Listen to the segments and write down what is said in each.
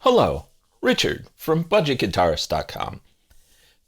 Hello, Richard from budgetguitarist.com.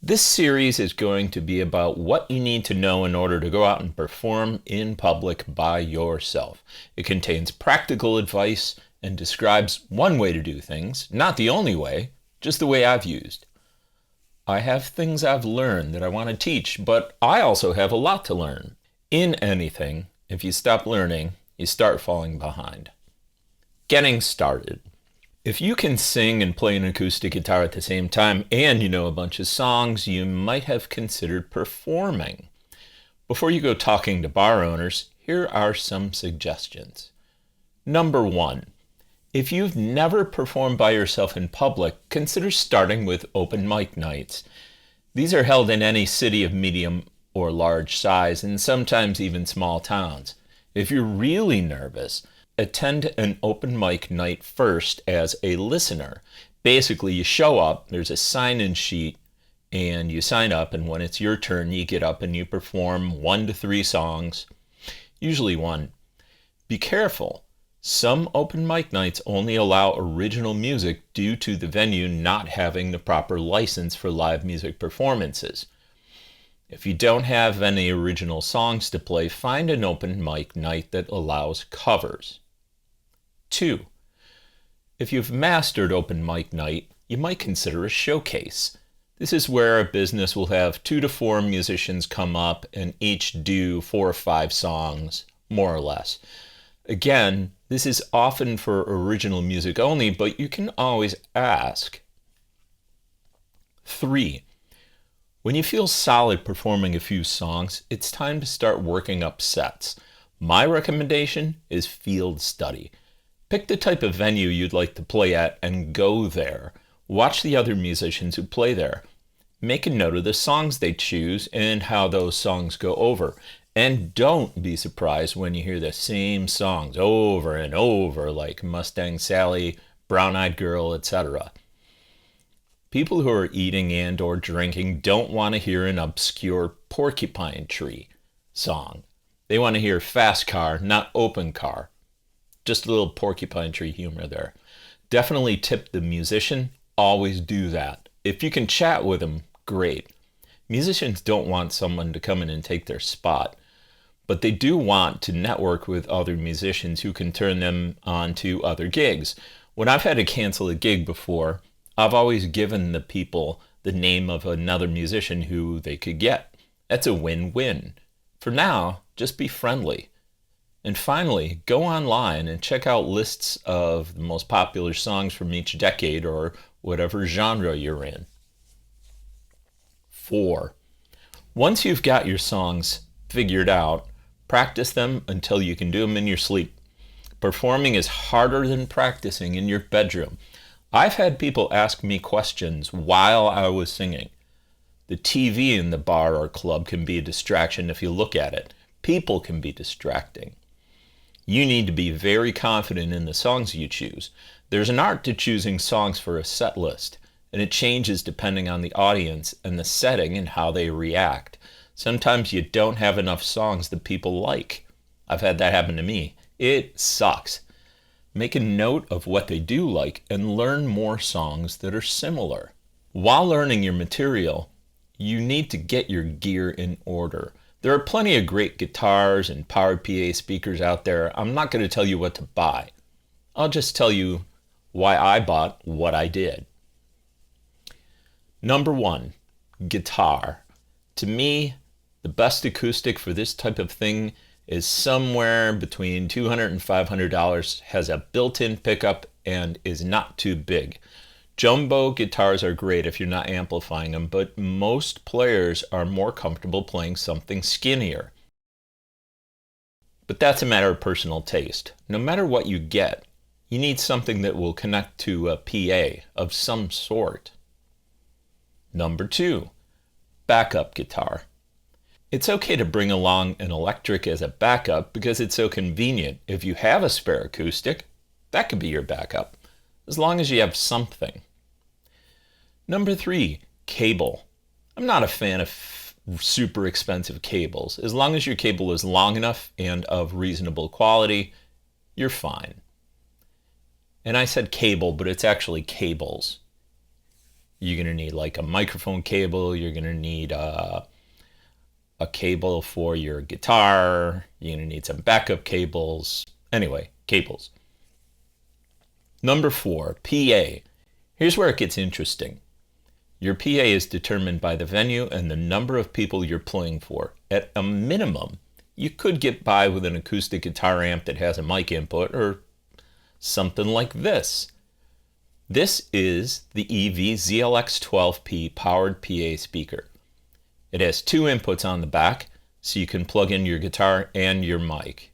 This series is going to be about what you need to know in order to go out and perform in public by yourself. It contains practical advice and describes one way to do things, not the only way, just the way I've used. I have things I've learned that I want to teach, but I also have a lot to learn. In anything, if you stop learning, you start falling behind. Getting started. If you can sing and play an acoustic guitar at the same time and you know a bunch of songs, you might have considered performing. Before you go talking to bar owners, here are some suggestions. Number 1, if you've never performed by yourself in public, consider starting with open mic nights. These are held in any city of medium or large size and sometimes even small towns. If you're really nervous, attend an open mic night first as a listener. Basically, you show up, there's a sign-in sheet, and you sign up, and when it's your turn, you get up and you perform 1 to 3 songs, usually 1. Be careful. Some open mic nights only allow original music due to the venue not having the proper license for live music performances. If you don't have any original songs to play, find an open mic night that allows covers. 2. If you've mastered open mic night, you might consider a showcase. This is where a business will have 2 to 4 musicians come up and each do 4 or 5 songs, more or less. Again, this is often for original music only, but you can always ask. 3. When you feel solid performing a few songs, it's time to start working up sets. My recommendation is field study. Pick the type of venue you'd like to play at and go there. Watch the other musicians who play there. Make a note of the songs they choose and how those songs go over. And don't be surprised when you hear the same songs over and over, like Mustang Sally, Brown Eyed Girl, etc. People who are eating and or drinking don't want to hear an obscure Porcupine Tree song. They want to hear Fast Car, not Open Car. Just a little Porcupine Tree humor there. Definitely tip the musician. Always do that. If you can chat with them, great. Musicians don't want someone to come in and take their spot, but they do want to network with other musicians who can turn them on to other gigs. When I've had to cancel a gig before, I've always given the people the name of another musician who they could get. That's a win-win. For now, just be friendly. And finally, go online and check out lists of the most popular songs from each decade or whatever genre you're in. 4. Once you've got your songs figured out, practice them until you can do them in your sleep. Performing is harder than practicing in your bedroom. I've had people ask me questions while I was singing. The TV in the bar or club can be a distraction if you look at it. People can be distracting. You need to be very confident in the songs you choose. There's an art to choosing songs for a set list, and it changes depending on the audience and the setting and how they react. Sometimes you don't have enough songs that people like. I've had that happen to me. It sucks. Make a note of what they do like and learn more songs that are similar. While learning your material, you need to get your gear in order. There are plenty of great guitars and powered PA speakers out there. I'm not going to tell you what to buy. I'll just tell you why I bought what I did. Number 1, guitar. To me, the best acoustic for this type of thing is somewhere between $200 and $500, has a built-in pickup, and is not too big. Jumbo guitars are great if you're not amplifying them, but most players are more comfortable playing something skinnier. But that's a matter of personal taste. No matter what you get, you need something that will connect to a PA of some sort. Number 2, backup guitar. It's okay to bring along an electric as a backup because it's so convenient. If you have a spare acoustic, that could be your backup, as long as you have something. Number 3, cable. I'm not a fan of super expensive cables. As long as your cable is long enough and of reasonable quality, you're fine. And I said cable, but it's actually cables. You're going to need like a microphone cable. You're going to need a cable for your guitar. You're going to need some backup cables. Anyway, cables. Number 4, PA. Here's where it gets interesting. Your PA is determined by the venue and the number of people you're playing for. At a minimum, you could get by with an acoustic guitar amp that has a mic input or something like this. This is the EV ZLX12P powered PA speaker. It has 2 inputs on the back, so you can plug in your guitar and your mic.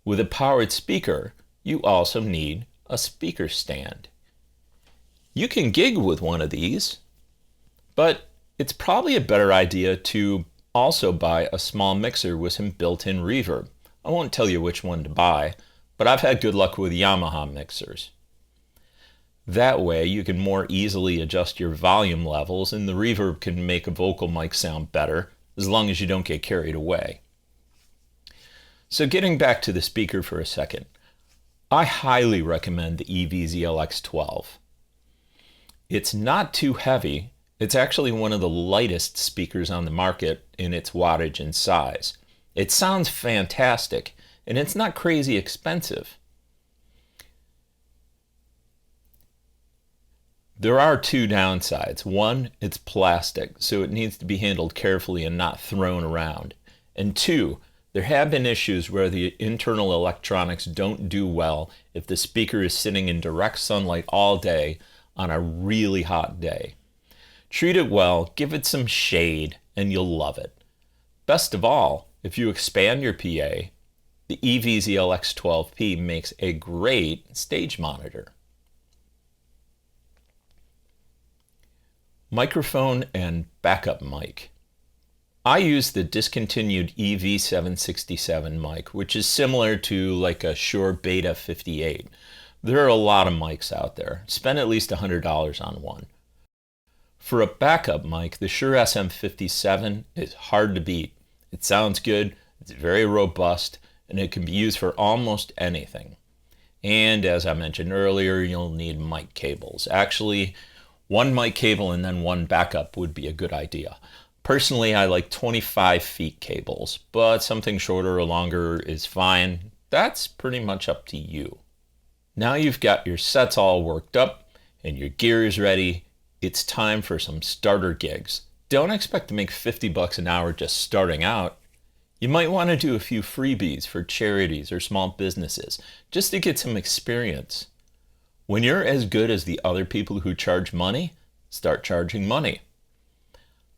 With a powered speaker, you also need a speaker stand. You can gig with one of these, but it's probably a better idea to also buy a small mixer with some built-in reverb. I won't tell you which one to buy, but I've had good luck with Yamaha mixers. That way you can more easily adjust your volume levels, and the reverb can make a vocal mic sound better as long as you don't get carried away. So getting back to the speaker for a second, I highly recommend the EV-ZLX12. It's not too heavy. It's actually one of the lightest speakers on the market in its wattage and size. It sounds fantastic, and it's not crazy expensive. There are 2 downsides. One, it's plastic, so it needs to be handled carefully and not thrown around. And 2, there have been issues where the internal electronics don't do well if the speaker is sitting in direct sunlight all day on a really hot day. Treat it well, give it some shade, and you'll love it. Best of all, if you expand your PA, the EV-ZLX12P makes a great stage monitor. Microphone and backup mic. I use the discontinued EV767 mic, which is similar to like a Shure Beta 58. There are a lot of mics out there. Spend at least $100 on one. For a backup mic, the Shure SM57 is hard to beat. It sounds good, it's very robust, and it can be used for almost anything. And as I mentioned earlier, you'll need mic cables. Actually, 1 mic cable and then 1 backup would be a good idea. Personally, I like 25 feet cables, but something shorter or longer is fine. That's pretty much up to you. Now you've got your sets all worked up and your gear is ready. It's time for some starter gigs. Don't expect to make $50 an hour just starting out. You might want to do a few freebies for charities or small businesses just to get some experience. When you're as good as the other people who charge money, start charging money.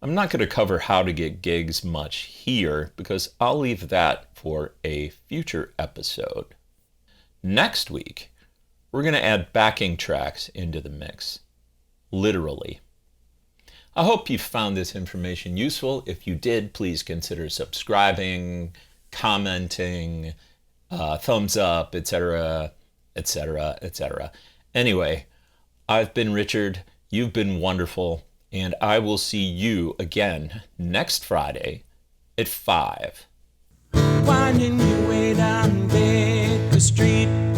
I'm not going to cover how to get gigs much here because I'll leave that for a future episode. Next week, we're going to add backing tracks into the mix. Literally. I hope you found this information useful. If you did, please consider subscribing, commenting, thumbs up, etc., etc., etc. Anyway, I've been Richard, you've been wonderful, and I will see you again next Friday at 5. Winding your way down Baker Street.